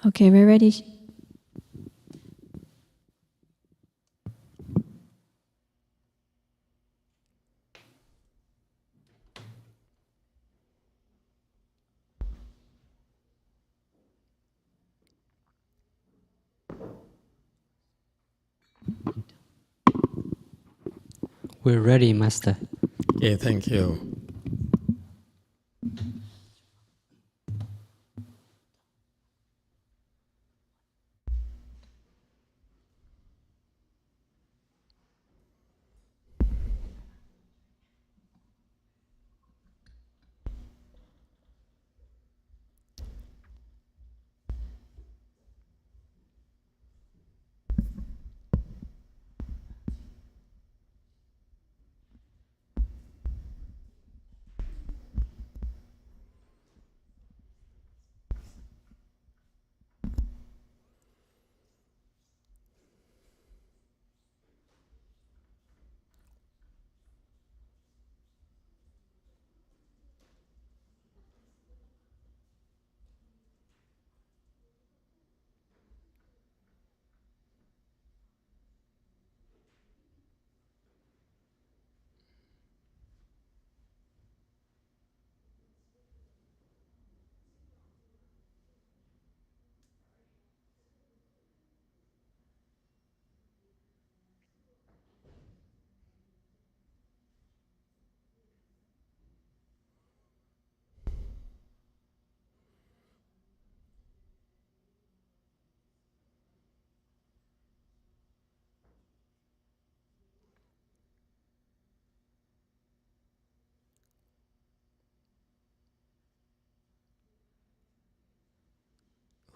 Okay, we're ready. We're ready, Master. Okay, thank you.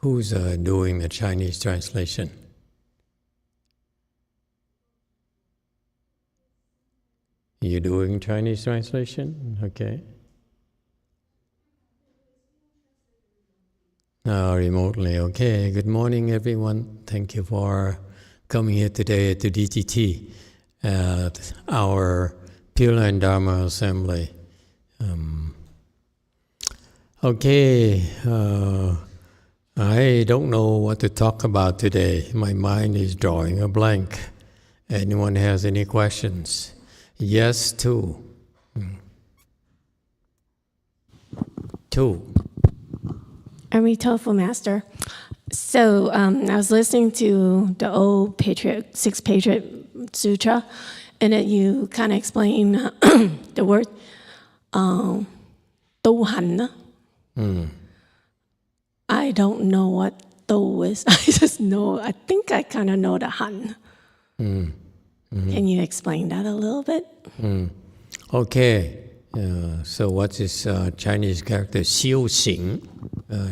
Who's doing the Chinese translation? You doing Chinese translation? Okay. Remotely. Okay. Good morning, everyone. Thank you for coming here today to DTT at our Pureland Dharma Assembly. Okay. I don't know what to talk about today. My mind is drawing a blank. Anyone has any questions? Yes, two. Two. Emitofuo, Master. So I was listening to the old Patriot, Six Patriot Sutra, and then you kind of explain the word "tu han." I don't know what "tu" is. I just know. I think I kind of know the "han." Can you explain that a little bit? Okay. So what is Chinese character? Xiu xing.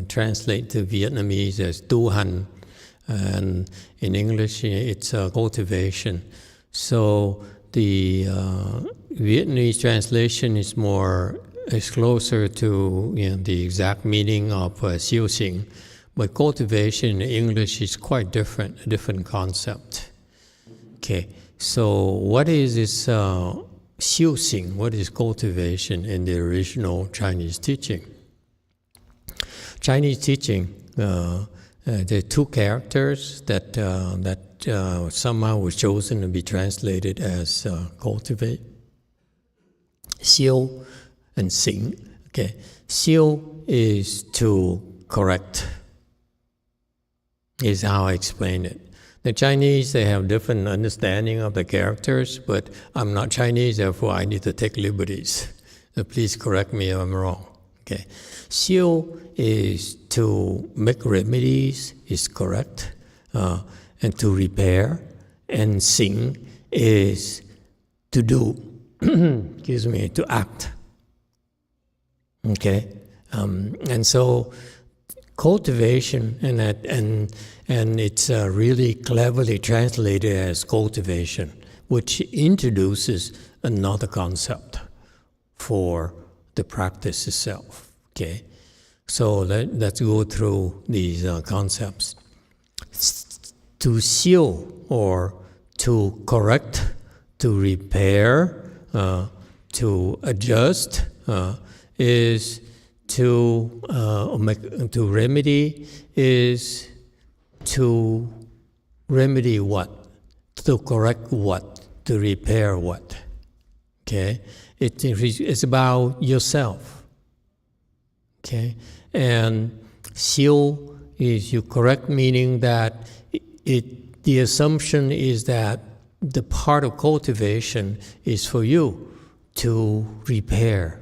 Translate to Vietnamese as tu han. And in English, it's cultivation. So the Vietnamese translation is closer to the exact meaning of xiu xing. But cultivation in English is quite different, a different concept. Okay. So what is this xiu xing? What is cultivation in the original Chinese teaching? Chinese teaching, there are two characters that somehow were chosen to be translated as cultivate. Xiu and xing. Okay. Xiu is to correct, is how I explain it. The Chinese, they have different understanding of the characters, but I'm not Chinese, therefore I need to take liberties. So please correct me if I'm wrong. Okay. Xiu is to make remedies, is correct, and to repair. And xing is to do, to act. Okay. And so cultivation, and it's really cleverly translated as cultivation, which introduces another concept for the practice itself. Okay, so let's go through these concepts. To xiu, or to correct, to repair, to adjust, is to remedy, is to remedy what? To correct what? To repair what? Okay? It's about yourself. Okay? And xiu is you correct, meaning that the assumption is that the part of cultivation is for you to repair,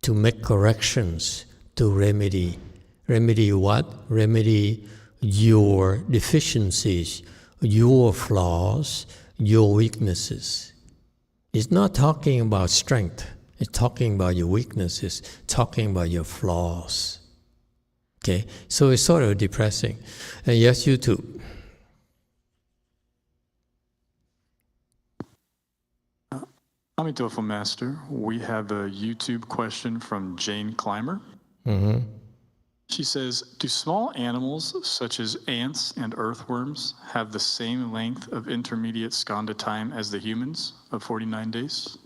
to make corrections, to remedy. Remedy what? Remedy your deficiencies, your flaws, your weaknesses. It's not talking about strength. It's talking about your weaknesses, talking about your flaws. Okay? So it's sort of depressing. And yes, you too. Emitofuo, Master, we have a YouTube question from Jane Clymer. Mm-hmm. She says, do small animals such as ants and earthworms have the same length of intermediate skandha time as the humans of 49 days?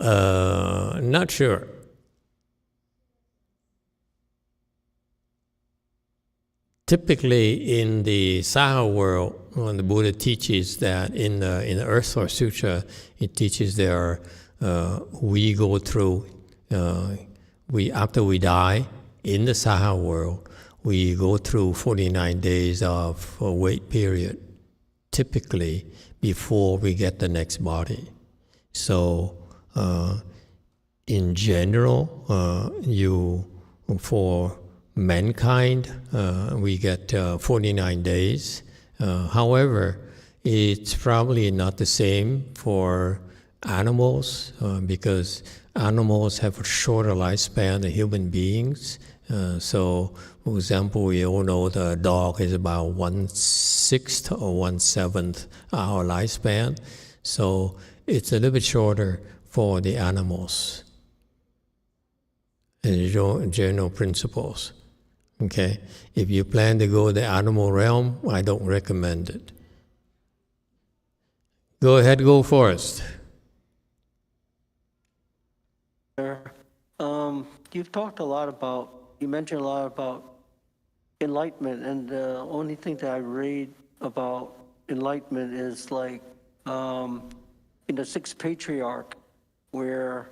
Not sure. Typically, in the Saha world, when the Buddha teaches that in the Earth or Sutra, it teaches we go through after we die in the Saha world, we go through 49 days of wait period, typically before we get the next body. So, in general, for mankind, we get 49 days. However, it's probably not the same for animals because animals have a shorter lifespan than human beings. So, for example, we all know the dog is about 1/6 or 1/7 our lifespan. So it's a little bit shorter for the animals in general principles. Okay, if you plan to go the animal realm, I don't recommend it. Go ahead, go Forrest. You mentioned a lot about enlightenment, and the only thing that I read about enlightenment is like in the sixth patriarch, where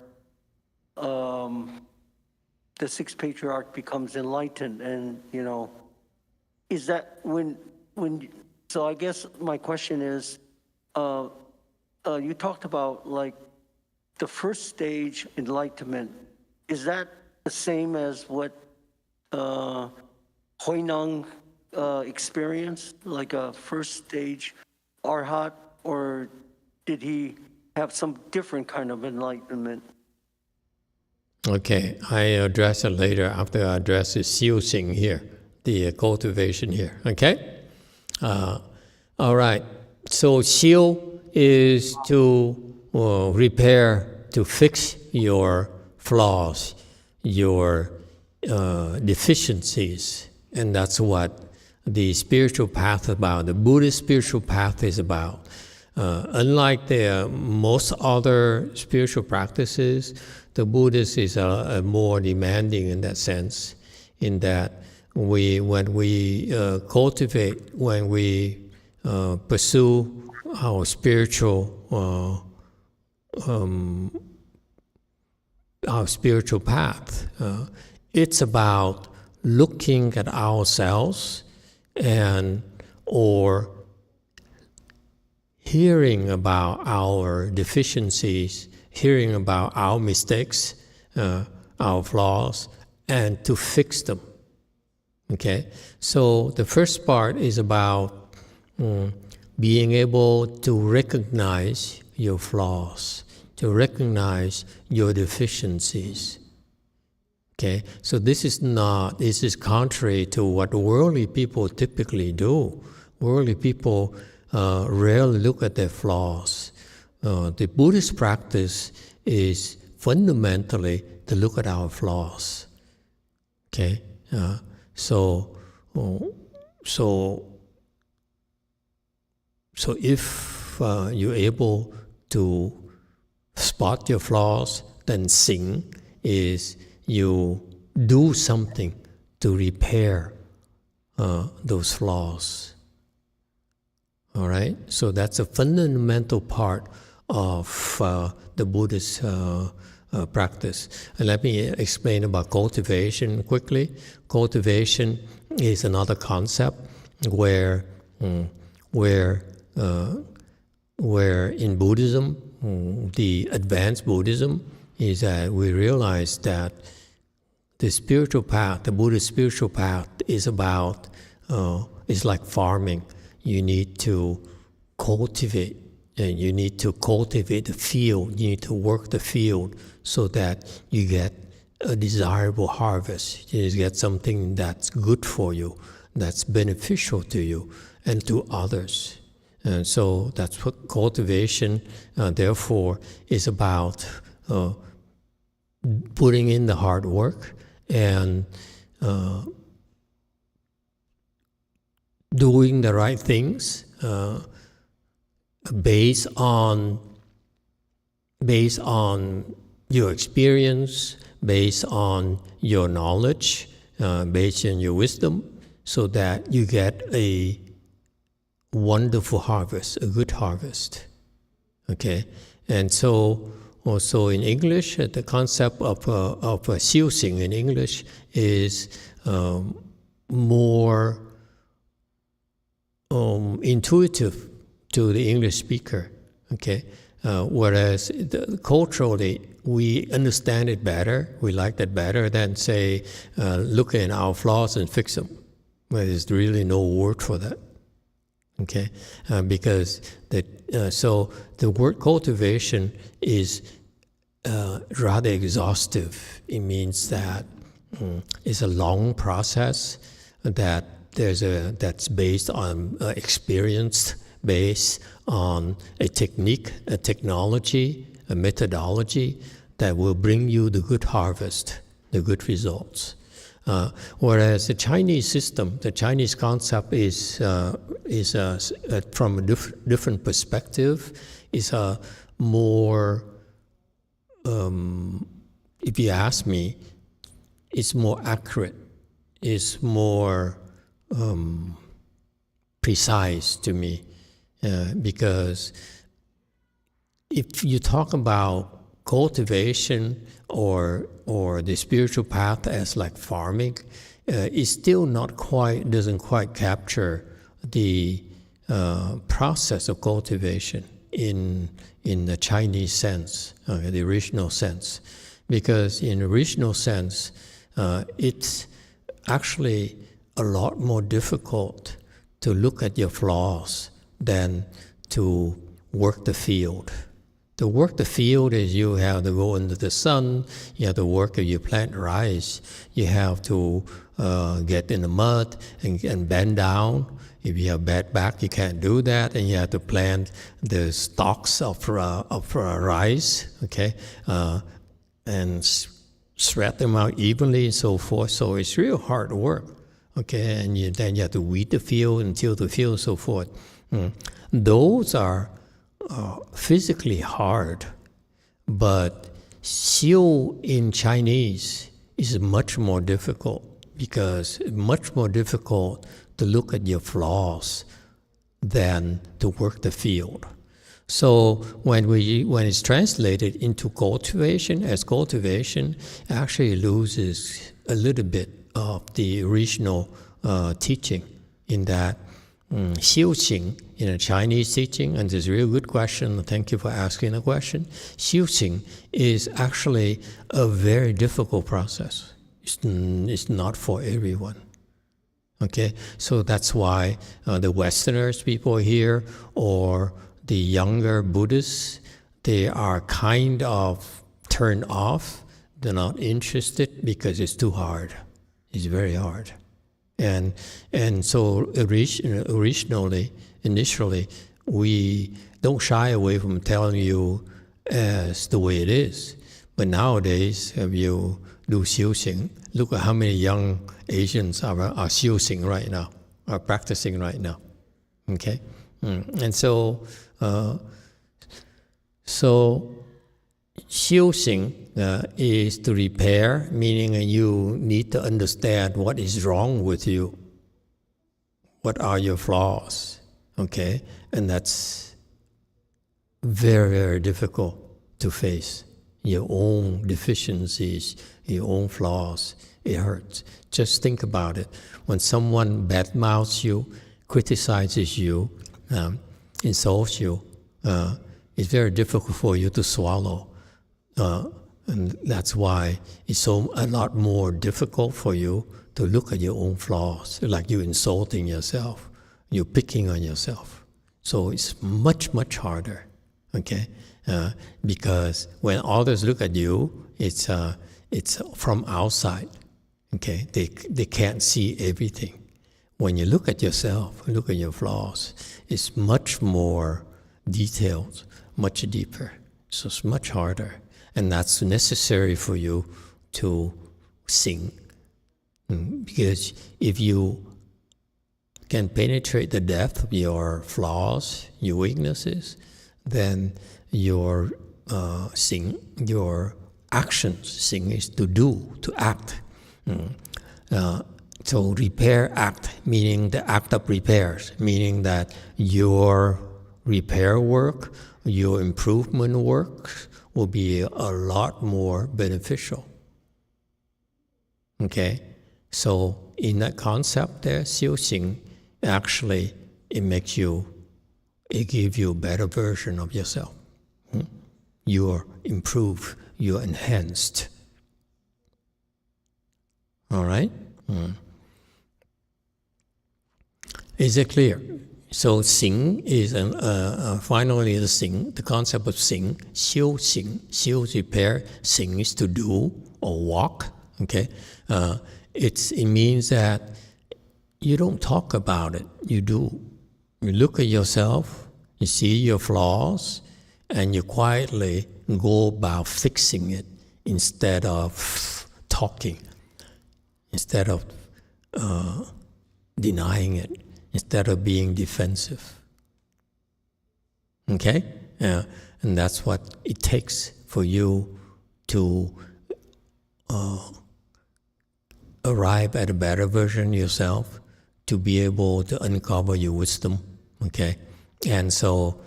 the sixth patriarch becomes enlightened, and is that when? So I guess my question is, you talked about like the first stage enlightenment. Is that the same as what Huineng experienced, like a first stage arhat, or did he have some different kind of enlightenment? Okay, I address it later after I address the xiuxing here, the cultivation here. Okay? All right. So xiu is to repair, to fix your flaws, your deficiencies, and that's what the spiritual path is about. The Buddhist spiritual path is about. Unlike the most other spiritual practices, the Buddhist is more demanding in that sense, in that when we cultivate, when we pursue our spiritual path, it's about looking at ourselves or hearing about our deficiencies, hearing about our mistakes, our flaws, and to fix them. Okay? So the first part is about being able to recognize your flaws, to recognize your deficiencies. Okay? So this is contrary to what worldly people typically do. Worldly people rarely look at their flaws. The Buddhist practice is fundamentally to look at our flaws. Okay, so if you're able to spot your flaws, then xing is you do something to repair those flaws. All right? So that's a fundamental part of the Buddhist practice. And let me explain about cultivation quickly. Cultivation is another concept where in Buddhism, the advanced Buddhism, is that we realize that the spiritual path, the Buddhist spiritual path, is about is like farming. You need to cultivate, and you need to cultivate the field. You need to work the field so that you get a desirable harvest. You get something that's good for you, that's beneficial to you and to others. And so that's what cultivation, therefore, is about. Putting in the hard work and doing the right things based on your experience, based on your knowledge, based on your wisdom, so that you get a wonderful harvest, a good harvest. Okay, and so also in English, the concept of 修行 in English is more intuitive to the English speaker. Okay, whereas culturally we understand it better, we like that better than say look at our flaws and fix them. Well, there's really no word for that. Okay, because so the word cultivation is rather exhaustive. It means that it's a long process that's based on experience, based on a technique, a technology, a methodology that will bring you the good harvest, the good results. Whereas the Chinese system, the Chinese concept is from a different perspective, is a more, if you ask me, it's more accurate, it's more precise to me, because if you talk about cultivation or the spiritual path as like farming, it still doesn't quite capture the process of cultivation in the Chinese sense, the original sense, because in the original sense, it's actually a lot more difficult to look at your flaws than to work the field. To work the field is you have to go into the sun, you have to work if you plant rice, you have to get in the mud and bend down. If you have bad back, you can't do that, and you have to plant the stalks of rice, okay, and spread them out evenly and so forth. So it's real hard work, okay, and then you have to weed the field and till the field and so forth. Those are physically hard, but xiu in Chinese is much more difficult, because it's much more difficult to look at your flaws than to work the field. So when it's translated into cultivation, as cultivation actually loses a little bit of the original teaching, in that 修行 in a Chinese teaching, and it's a real good question, thank you for asking the question. 修行 is actually a very difficult process. It's not for everyone. Okay, so that's why the Westerners, people here, or the younger Buddhists, they are kind of turned off. They're not interested because it's too hard. It's very hard. And so initially, we don't shy away from telling you as the way it is. But nowadays, if you do 修行, look at how many young Asians are 修行 right now, are practicing right now. Okay? xiu is to repair, meaning you need to understand what is wrong with you. What are your flaws? Okay? And that's very, very difficult to face. Your own deficiencies, your own flaws, it hurts. Just think about it. When someone badmouths you, criticizes you, insults you, it's very difficult for you to swallow. And that's why it's a lot more difficult for you to look at your own flaws, like you're insulting yourself, you're picking on yourself. So it's much, much harder, okay? Because when others look at you, it's from outside, okay? They can't see everything. When you look at yourself, look at your flaws, it's much more detailed, much deeper. So it's much harder. And that's necessary for you to sing. Because if you can penetrate the depth of your flaws, your weaknesses, then your your actions, sing is to do, to act. So repair, act, meaning the act of repairs, meaning that your repair work, your improvement work will be a lot more beneficial. Okay? So in that concept there, xiu actually it gives you a better version of yourself. You're improved, you're enhanced. All right? Is it clear? So xing is finally the concept of xing, xiu is repair, xing is to do or walk. Okay, it means that you don't talk about it, you do. You look at yourself, you see your flaws, and you quietly go about fixing it instead of talking, instead of denying it, instead of being defensive. Okay? And that's what it takes for you to arrive at a better version of yourself, to be able to uncover your wisdom. Okay? And so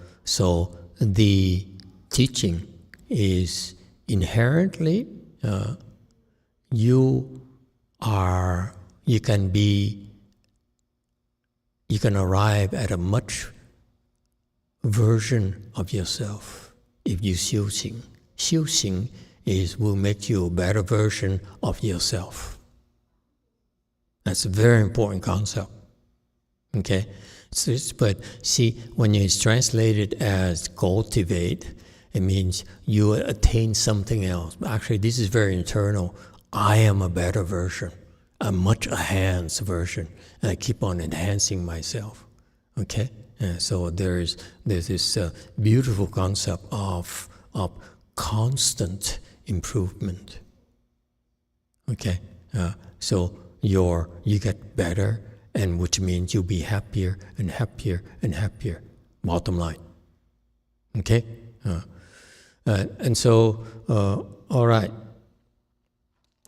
the teaching is inherently you can arrive at a much version of yourself if you xiu xing. Xiu xing will make you a better version of yourself. That's a very important concept. Okay? But see, when it's translated as cultivate, it means you attain something else. Actually, this is very internal. I am a better version, a much enhanced version. And I keep on enhancing myself. Okay? So there's this beautiful concept of constant improvement. Okay? So you get better, and which means you'll be happier and happier and happier. Bottom line. Okay? And so, all right.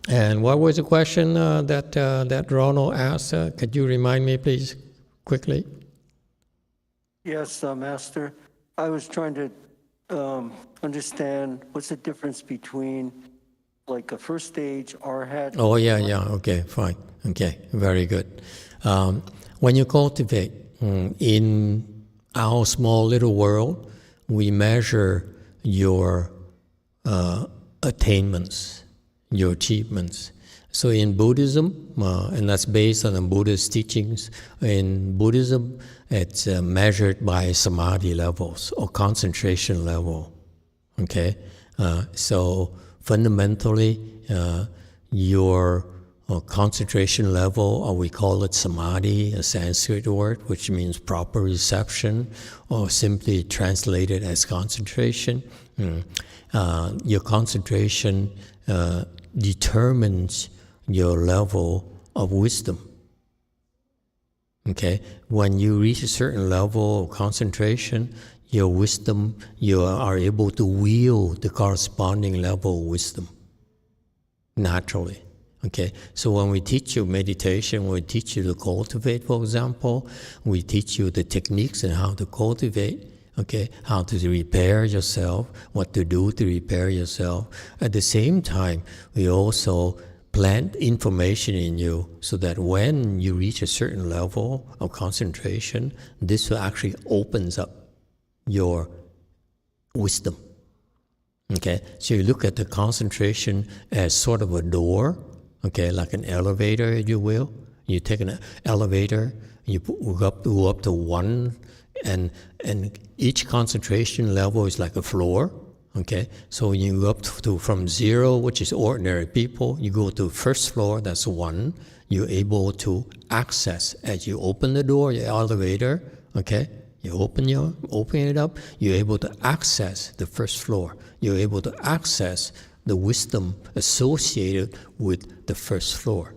And what was the question that Ronald asked? Could you remind me, please, quickly? Yes, Master. I was trying to understand what's the difference between like a first stage arhat. Oh, yeah. Okay, fine. Okay, very good. When you cultivate, in our small little world, we measure your attainments, your achievements. So in Buddhism, and that's based on the Buddhist teachings, in Buddhism, it's measured by samadhi levels or concentration level. Okay? So fundamentally, your concentration level, or we call it samadhi, a Sanskrit word, which means proper reception, or simply translated as concentration. Your concentration determines your level of wisdom. Okay? When you reach a certain level of concentration, your wisdom, you are able to wield the corresponding level of wisdom naturally. Okay, so when we teach you meditation, we teach you to cultivate, for example, we teach you the techniques and how to cultivate, okay, how to repair yourself, what to do to repair yourself. At the same time, we also plant information in you so that when you reach a certain level of concentration, this will actually opens up your wisdom. Okay, so you look at the concentration as sort of a door, okay, like an elevator, if you will. You take an elevator, you go up to one, and each concentration level is like a floor. Okay, so when you go up to from 0, which is ordinary people, you go to first floor, that's 1. You're able to access as you open the door, your elevator. Okay, you open it up. You're able to access the first floor. You're able to access the wisdom associated with the first floor.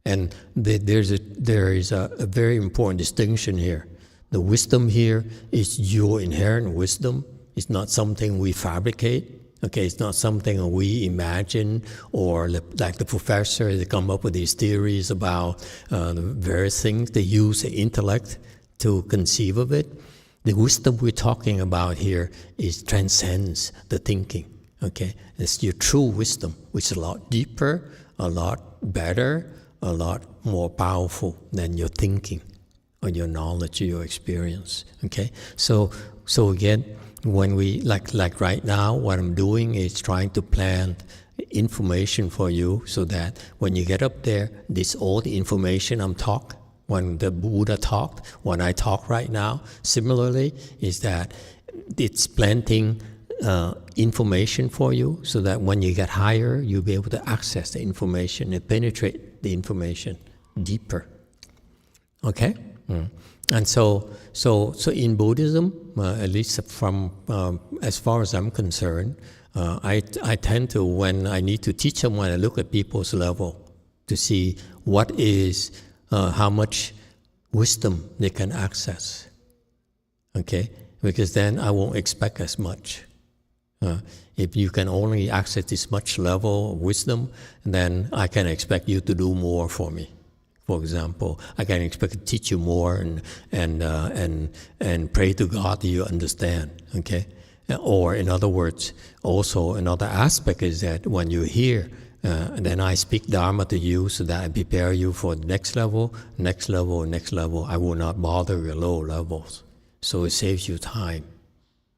And there is a very important distinction here. The wisdom here is your inherent wisdom. It's not something we fabricate. Okay, it's not something we imagine, or like the professor, they come up with these theories about the various things. They use the intellect to conceive of it. The wisdom we're talking about here transcends the thinking. Okay, it's your true wisdom, which is a lot deeper, a lot better, a lot more powerful than your thinking or your knowledge or your experience. Okay, so again, when we like right now, what I'm doing is trying to plant information for you so that when you get up there, this all the information when the Buddha talked, when I talk right now, similarly, is that it's planting information for you so that when you get higher, you'll be able to access the information and penetrate the information deeper. Okay? And so in Buddhism, at least from as far as I'm concerned, I tend to, when I need to teach someone, I look at people's level to see what is, how much wisdom they can access. Okay? Because then I won't expect as much. If you can only access this much level of wisdom, then I can expect you to do more for me. For example, I can expect to teach you more and pray to God that you understand. Okay, or in other words, also another aspect is that when you hear, then I speak Dharma to you so that I prepare you for the next level, next level, next level. I will not bother your low levels, so it saves you time.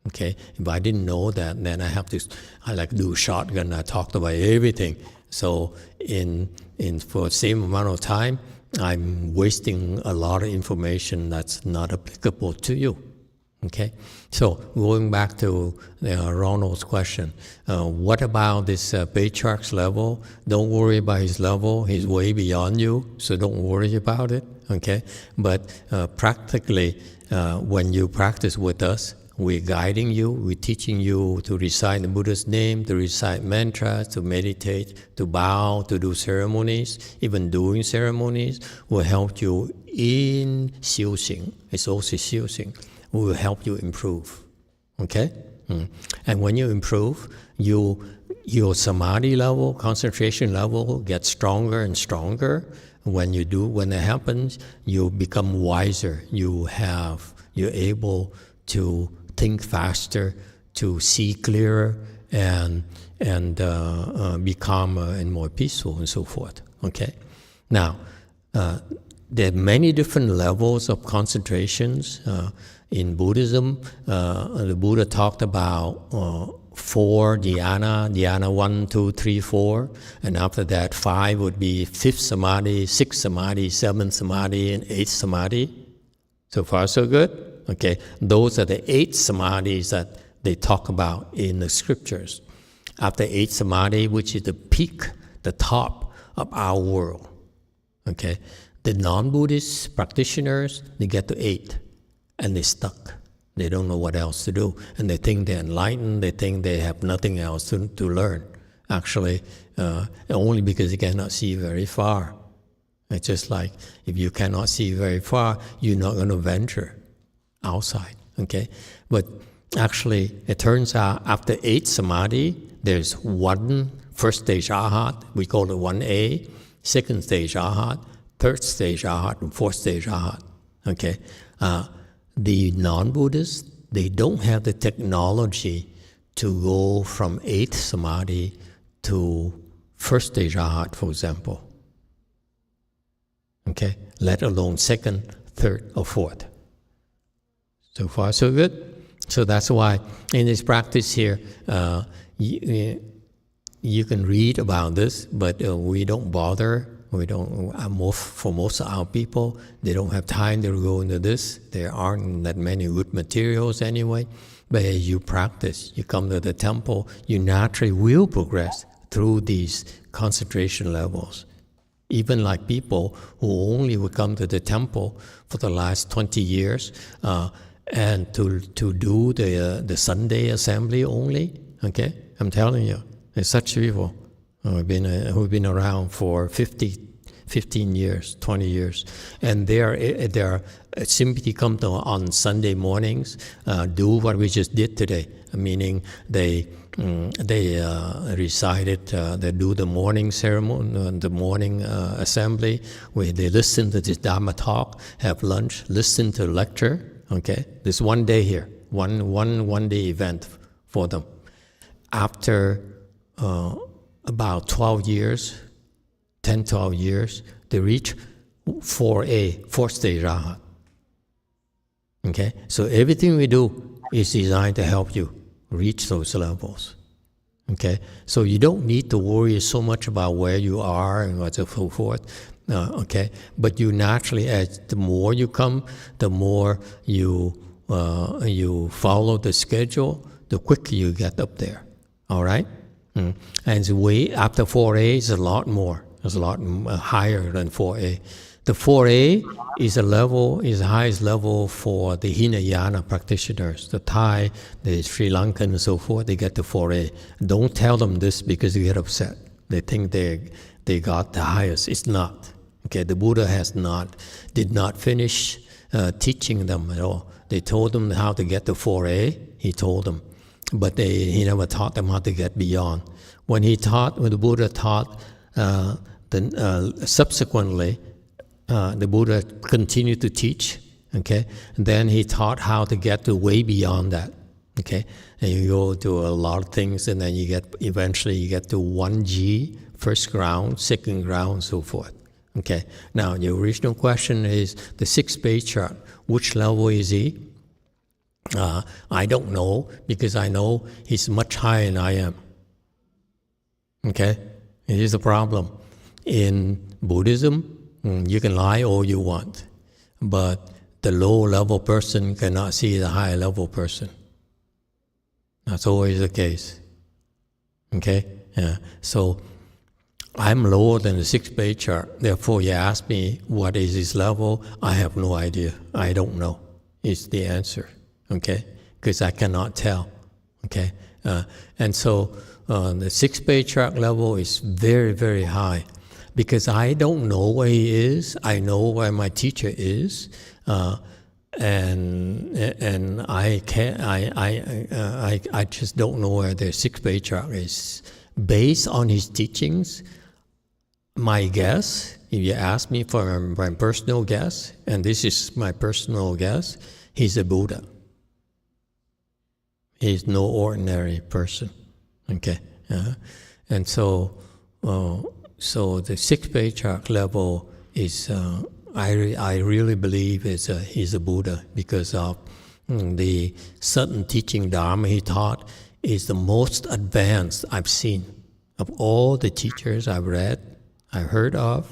Okay, if I didn't know that, then I like do shotgun. I talked about everything. So for the same amount of time, I'm wasting a lot of information that's not applicable to you. Okay, so going back to Ronald's question, what about this patriarch's level? Don't worry about his level. He's way beyond you, so don't worry about it. Okay, but practically, when you practice with us, we're guiding you, we're teaching you to recite the Buddha's name, to recite mantras, to meditate, to bow, to do ceremonies. Even doing ceremonies will help you in 修行. It's also 修行. We will help you improve. Okay? And when you improve, your samadhi level, concentration level gets stronger and stronger. When that happens, you become wiser. You're able to think faster, to see clearer, and be calmer and more peaceful, and so forth. Okay. Now, there are many different levels of concentrations in Buddhism. The Buddha talked about 4 dhyana 1, 2, 3, 4, and after that 5 would be 5th samadhi, 6th samadhi, 7th samadhi, and 8th samadhi. So far, so good. Okay, those are the 8 samadhis that they talk about in the scriptures. After 8 samadhi, which is the peak, the top of our world. Okay, the non-Buddhist practitioners, they get to 8 and they're stuck. They don't know what else to do, and they think they're enlightened. They think they have nothing else to learn. Actually, only because they cannot see very far. It's just like if you cannot see very far, you're not going to venture outside. Okay, but actually, it turns out after 8 samadhi, there's one first stage arhat, we call it 1A, second stage arhat, third stage arhat, and fourth stage arhat. Okay, the non-Buddhists, they don't have the technology to go from 8th samadhi to first stage arhat, for example. Okay, let alone second, third, or fourth. So far, so good. So that's why in this practice here, you can read about this, but we don't bother. We don't. For most of our people, they don't have time to go into this. There aren't that many good materials anyway. But as you practice, you come to the temple, you naturally will progress through these concentration levels. Even like people who only would come to the temple for the last 20 years, and to do the Sunday assembly only, okay? I'm telling you, there's such people who've been around for 15 years, 20 years, and they're simply come to on Sunday mornings, do what we just did today, meaning they recited, they do the morning ceremony, the morning assembly, where they listen to this Dharma talk, have lunch, listen to lecture. Okay, this one day here, one day event for them. After about 12 years, 10, 12 years, they reach 4A, fourth stage arhat. Okay, so everything we do is designed to help you reach those levels. Okay, so you don't need to worry so much about where you are and what so forth. Okay, but you naturally, as the more you come, the more you follow the schedule, the quicker you get up there. All right, and the way after 4A is a lot more. It's a lot higher than 4A. The 4A is the highest level for the Hinayana practitioners. The Thai, the Sri Lankan, and so forth, they get the 4A. Don't tell them this because they get upset. They think they got the highest. It's not. Okay, the Buddha did not finish teaching them at all. They told them how to get to 4A. He told them, but he never taught them how to get beyond. When the Buddha taught, subsequently, the Buddha continued to teach. Okay, and then he taught how to get to way beyond that. Okay, and you go to a lot of things, and then eventually you get to 1G, first ground, second ground, and so forth. Okay, now the original question is the 6th patriarch. Which level is he? I don't know, because I know he's much higher than I am. Okay, it is a problem. In Buddhism, you can lie all you want, but the low-level person cannot see the high-level person. That's always the case. Okay, yeah. So I'm lower than the 6th patriarch. Therefore, you ask me what is his level, I have no idea. I don't know. Is the answer. Okay, because I cannot tell. Okay, and so the 6th patriarch level is very, very high, because I don't know where he is. I know where my teacher is, and I can't. I just don't know where the 6th patriarch is. Based on his teachings, my guess, if you ask me for my personal guess, and this is my personal guess, he's a Buddha. He's no ordinary person. Okay, and so the 6th patriarch level is, I really believe he's a Buddha, because of the certain teaching Dharma he taught is the most advanced I've seen of all the teachers I've read, I heard of,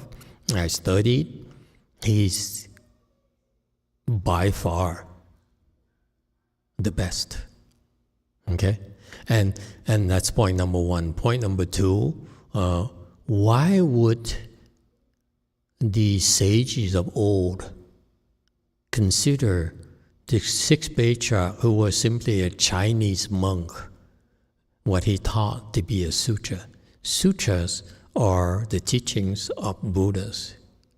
I studied. He's by far the best. Okay, and that's point number one. Point number two: why would the sages of old consider the 6th patriarch, who was simply a Chinese monk, what he taught to be a sutra? Sutras are the teachings of Buddhas.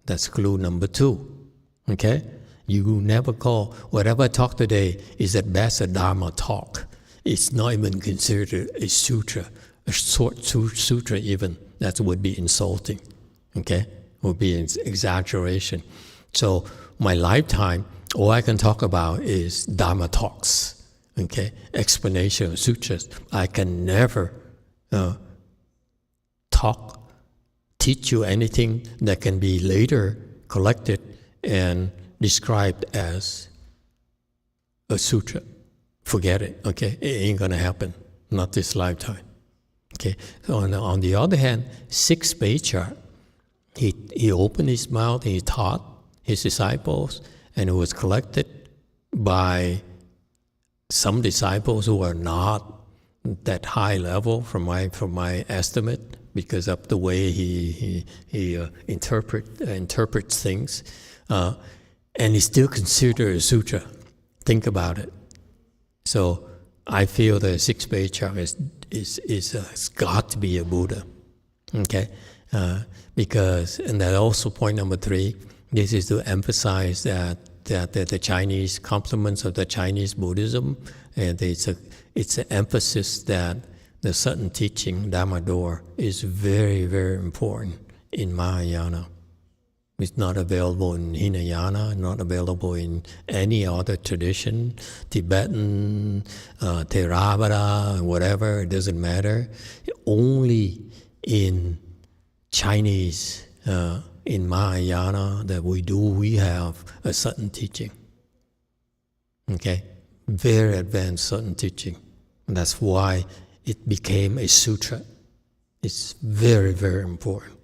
That's clue number two. Okay? You never call, whatever I talk today is at best a Dharma talk. It's not even considered a sutra, a short sutra even. That would be insulting, okay? Would be an exaggeration. So my lifetime, all I can talk about is Dharma talks, okay? Explanation of sutras. I can never teach you anything that can be later collected and described as a sutra. Forget it, okay? It ain't gonna happen, not this lifetime. Okay. So on the other hand, sixth patriarch, he opened his mouth, he taught his disciples, and it was collected by some disciples who are not that high level from my estimate, because of the way he interprets things, and it's still considered a sutra. Think about it. So I feel the sixth patriarch has got to be a Buddha, okay? Because, and that also point number 3. This is to emphasize that the Chinese complements of the Chinese Buddhism, and it's an emphasis that the sudden teaching, Dharma door, is very, very important in Mahayana. It's not available in Hinayana, not available in any other tradition, Tibetan, Theravada, whatever, it doesn't matter. Only in Chinese, in Mahayana, that we have a sudden teaching. Okay? Very advanced sudden teaching. And that's why it became a sutra. It's very, very important.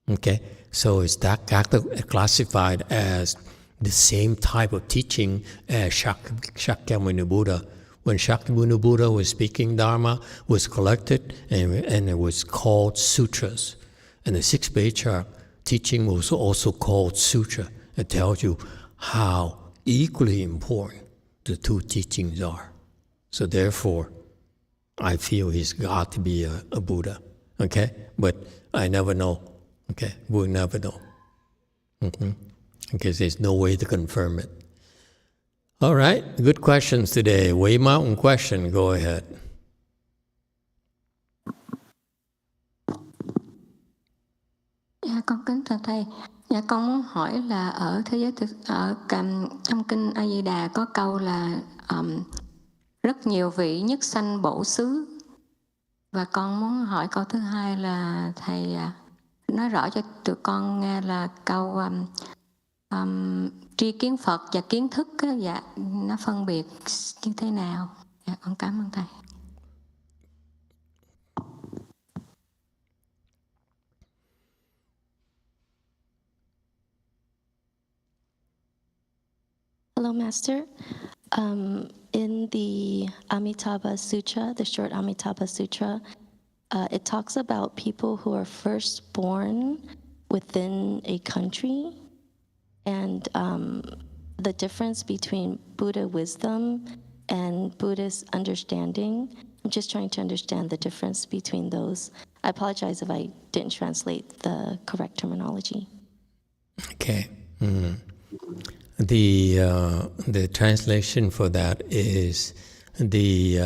Okay? So it's classified as the same type of teaching as Shakyamuni Buddha. When Shakyamuni Buddha was speaking Dharma, was collected, and it was called sutras. And the sixth patriarch teaching was also called sutra. It tells you how equally important the two teachings are. So therefore, I feel he's got to be a Buddha. Okay? But I never know. Okay? We'll never know. Because there's no way to confirm it. All right, good questions today. Way Mountain question, go ahead. Dạ, con kính thưa thầy. Dạ, con muốn hỏi là ở thế giới trong kinh A Di Đà có câu là rất nhiều vị nhất sanh bổ xứ, và con muốn hỏi câu thứ hai là thầy nói rõ cho tụi con nghe là câu tri kiến Phật và kiến thức á, dạ, nó phân biệt như thế nào? Dạ, con cảm ơn thầy. Hello, Master. In the Amitabha Sutra, the short Amitabha Sutra, it talks about people who are first born within a country, and the difference between Buddha wisdom and Buddhist understanding. I'm just trying to understand the difference between those. I apologize if I didn't translate the correct terminology. Okay. The translation for that is the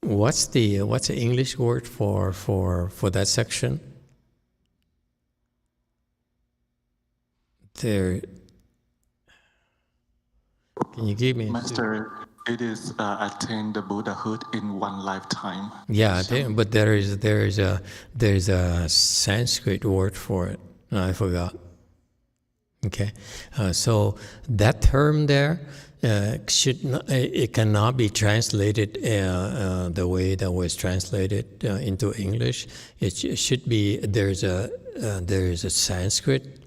what's the English word for that section? There. Can you give me? Master, it is attain the Buddhahood in one lifetime. Yeah, but there is a Sanskrit word for it. I forgot. Okay, so that term there it cannot be translated the way that was translated into English. It should be there is a Sanskrit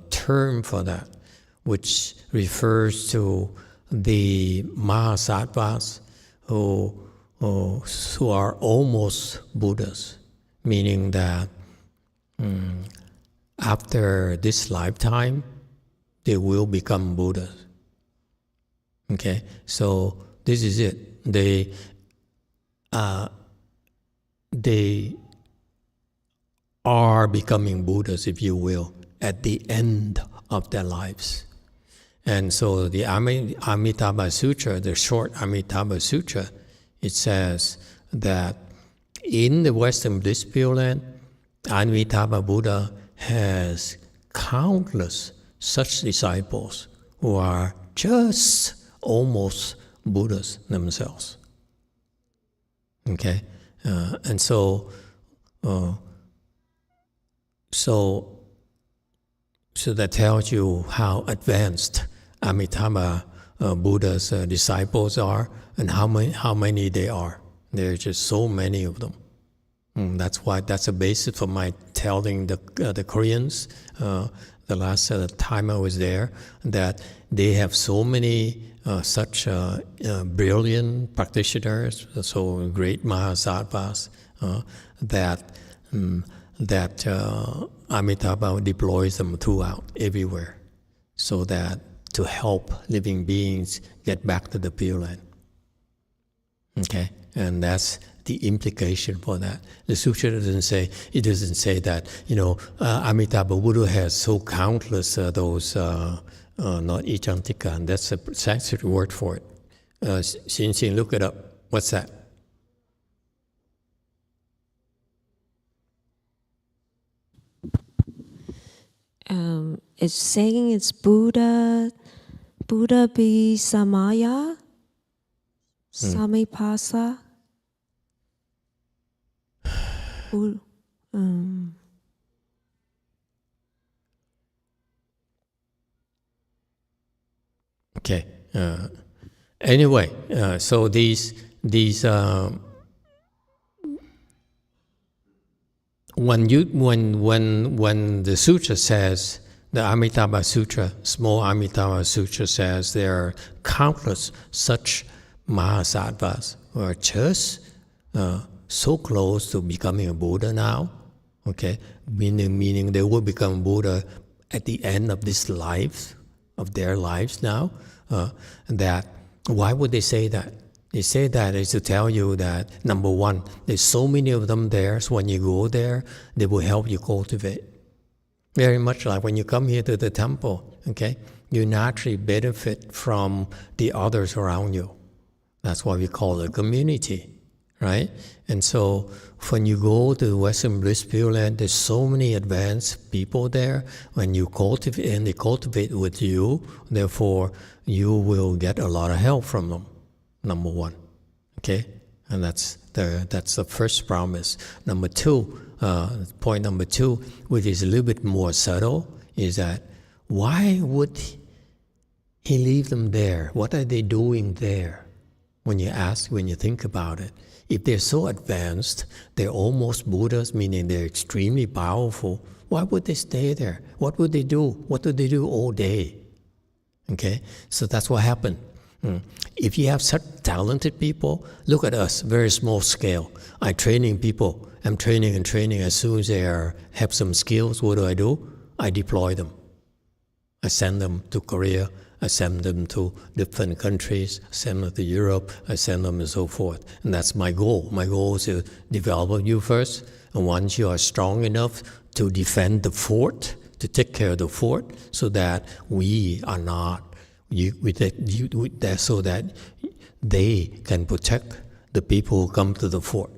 term for that, which refers to the Mahasattvas who are almost Buddhas, meaning that after this lifetime, they will become Buddhas. Okay, so this is it. They are becoming Buddhas, if you will, at the end of their lives. And so the Amitabha Sutra, the short Amitabha Sutra, it says that in the Western Bliss Pure Land, Amitabha Buddha has countless such disciples who are just almost Buddhas themselves. Okay, and so that tells you how advanced Amitabha Buddha's disciples are, and how many they are. There are just so many of them. That's a basis for my telling the Koreans the last time I was there, that they have so many such brilliant practitioners, so great Mahasattvas, that Amitabha deploys them throughout, everywhere, so that to help living beings get back to the Pure Land. Okay, and that's the implication for that. The sutra doesn't say that, Amitabha Buddha has so countless those, not Ichantika, and that's a Sanskrit word for it. Xin, look it up. What's that? It's saying it's Buddha be Samaya, Samipasa. Okay. Anyway, so these when the sutra says, the Amitabha Sutra, small Amitabha Sutra says there are countless such Mahasattvas who are just so close to becoming a Buddha now. Okay, meaning they will become Buddha at the end of this life, of their lives now. That why would they say that? They say that is to tell you that, number one, there's so many of them there, so when you go there, they will help you cultivate. Very much like when you come here to the temple, okay, you naturally benefit from the others around you. That's why we call it a community, right? And so when you go to Western Bliss Pure Land, there's so many advanced people there. When you cultivate, and they cultivate with you, therefore you will get a lot of help from them. Number one, okay, and that's the first promise. Number two, point number two, which is a little bit more subtle, is that why would he leave them there? What are they doing there? When you think about it, if they're so advanced, they're almost Buddhas, meaning they're extremely powerful. Why would they stay there? What would they do? What do they do all day? Okay, so that's what happened. If you have such talented people, look at us, very small scale. I'm training people. I'm training and training. As soon as they have some skills, what do? I deploy them. I send them to Korea. I send them to different countries. I send them to Europe. I send them and so forth. And that's my goal. My goal is to develop you first. And once you are strong enough to defend the fort, to take care of the fort, so that we are not, so that they can protect the people who come to the fort.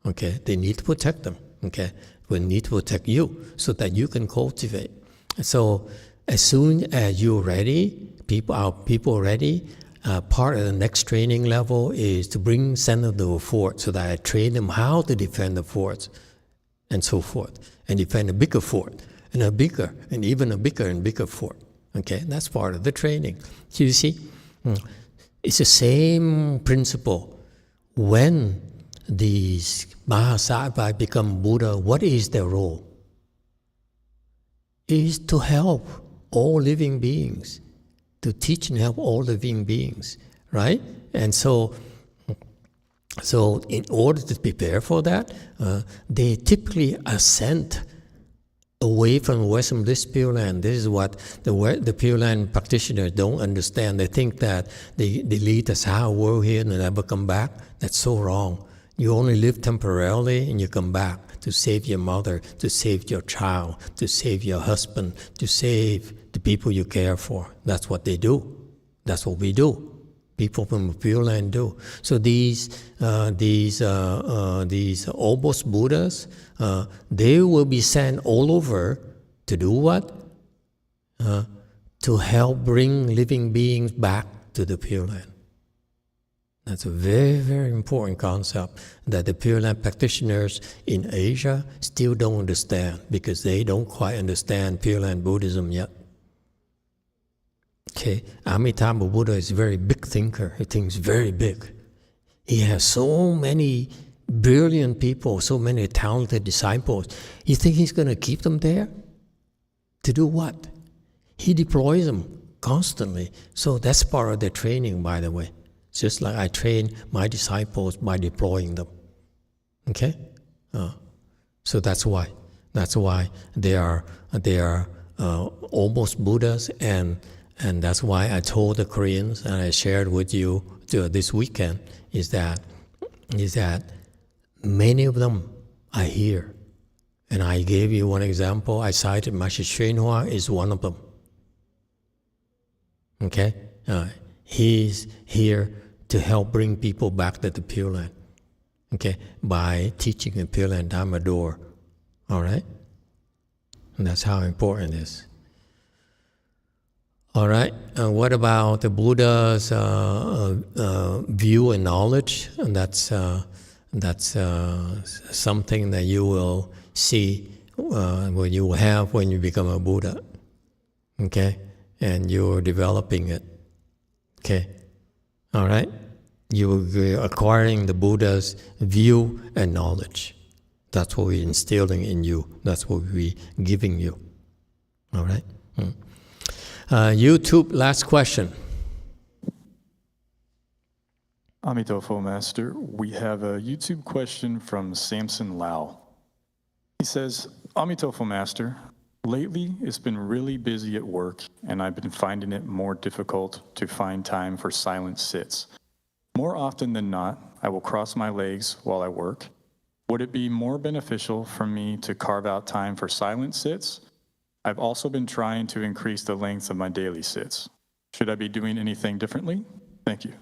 Okay, they need to protect them. Okay, we need to protect you so that you can cultivate. So as soon as you're ready, our people ready, part of the next training level is to send them to a fort so that I train them how to defend the forts and so forth, and defend a bigger fort and a bigger and even a bigger and bigger fort. Okay, that's part of the training. So you see, it's the same principle. When these Mahasattvas become Buddha, what is their role? It is to help all living beings, to teach and help all living beings, right? And so in order to prepare for that, they typically ascend away from Western Bliss Pure Land. This is what the Pure Land practitioners don't understand. They think that they lead us our world here and never come back. That's so wrong. You only live temporarily and you come back to save your mother, to save your child, to save your husband, to save the people you care for. That's what they do. That's what we do. People from the Pureland do. So these almost Buddhas, they will be sent all over to do what? To help bring living beings back to the Pure Land. That's a very, very important concept that the Pure Land practitioners in Asia still don't understand because they don't quite understand Pure Land Buddhism yet. Okay, Amitabha Buddha is a very big thinker. He thinks very big. He has so many brilliant people, so many talented disciples. You think he's going to keep them there? To do what? He deploys them constantly. So that's part of their training, by the way. Just like I train my disciples by deploying them. Okay? So that's why. That's why they are almost Buddhas, and that's why I told the Koreans, and I shared with you this weekend, is that many of them are here. And I gave you one example. I cited Master YongHua is one of them. Okay? He's here to help bring people back to the Pure Land. Okay? By teaching the Pure Land Dharma door. All right? And that's how important it is. All right. What about the Buddha's view and knowledge? And that's something that you will see when you will have when you become a Buddha. Okay, and you're developing it. Okay, all right. You will be acquiring the Buddha's view and knowledge. That's what we're instilling in you. That's what we're giving you. All right. YouTube, last question. Emitofuo, Master. We have a YouTube question from Samson Lau. He says, Emitofuo, Master, lately it's been really busy at work and I've been finding it more difficult to find time for silent sits. More often than not, I will cross my legs while I work. Would it be more beneficial for me to carve out time for silent sits? I've also been trying to increase the length of my daily sits. Should I be doing anything differently? Thank you.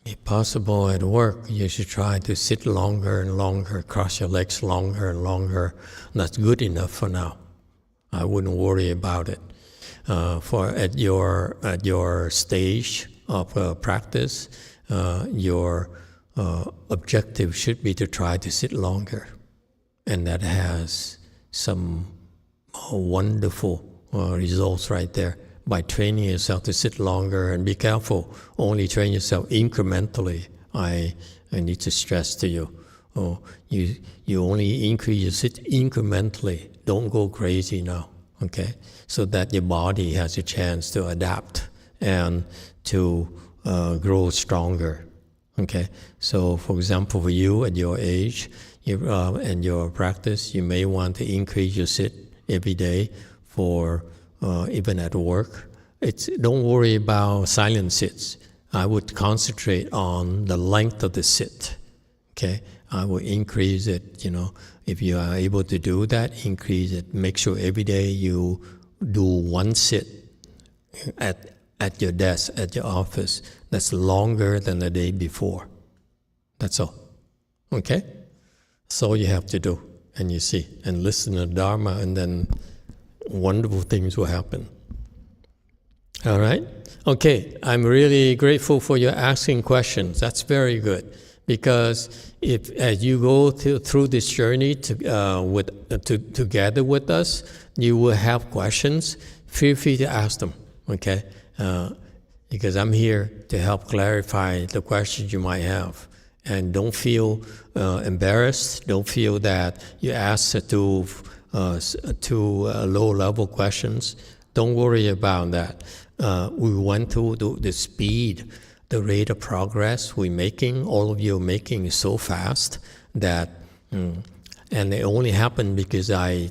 If possible at work, you should try to sit longer and longer, cross your legs longer and longer. That's good enough for now. I wouldn't worry about it. For at your stage of practice, your objective should be to try to sit longer, and that has some wonderful results right there. By training yourself to sit longer, and be careful, only train yourself incrementally. I need to stress to you, you only increase your sit incrementally. Don't go crazy now, okay? So that your body has a chance to adapt and to grow stronger, okay? So, for example, for you at your age and your practice, you may want to increase your sit every day for even at work. Don't worry about silent sits. I would concentrate on the length of the sit. Okay, I will increase it. If you are able to do that, increase it. Make sure every day you do one sit at your desk, at your office. That's longer than the day before. That's all. Okay, that's all you have to do. And you see, and listen to Dharma, and then wonderful things will happen. All right? Okay, I'm really grateful for your asking questions. That's very good. Because as you go through this journey together with us, you will have questions. Feel free to ask them, okay? Because I'm here to help clarify the questions you might have. And don't feel embarrassed. Don't feel that you asked too low-level questions. Don't worry about that. We went through the speed, the rate of progress we're making. All of you are making so fast that, and it only happened because I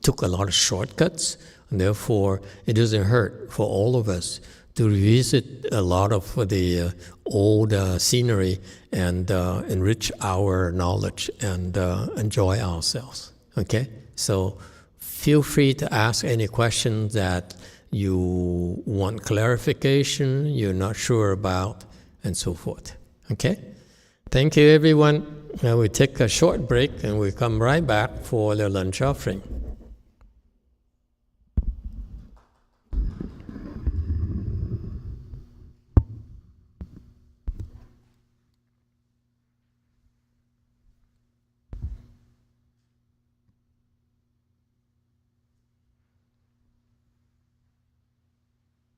took a lot of shortcuts. And therefore, it doesn't hurt for all of us to revisit a lot of the old scenery and enrich our knowledge and enjoy ourselves. Okay? So feel free to ask any questions that you want clarification, you're not sure about, and so forth. Okay? Thank you, everyone. Now we take a short break and we come right back for the lunch offering.